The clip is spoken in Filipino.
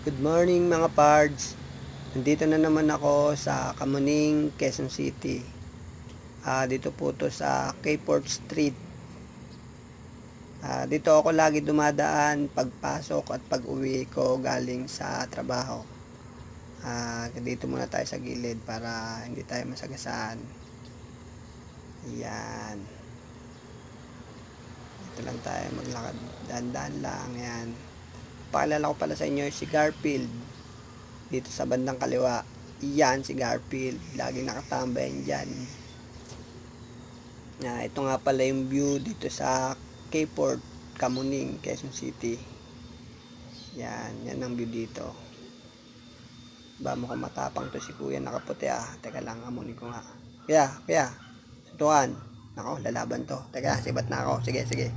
Good morning mga pards. Nandito na naman ako sa Kamuning, Quezon City. Dito po to sa Kport Street. Dito ako lagi dumadaan pagpasok at pag-uwi ko galing sa trabaho. Dito muna tayo sa gilid para hindi tayo masagasaan. Yan. Dito lang tayo maglakad. Dahan-dahan lang. Yan. Paalala ko pala sa inyo si Garfield. Dito sa bandang kaliwa. Yan si Garfield. Lagi nakatambayan dyan. Ito nga pala yung view dito sa Kport, Kamuning, Quezon City. Yan ang view dito. Ba mukhang matapang to si kuya nakaputi Teka lang, amunin ko nga. Kuya, tuwan. Nako, lalaban to. Teka, sibat na ako. Sige.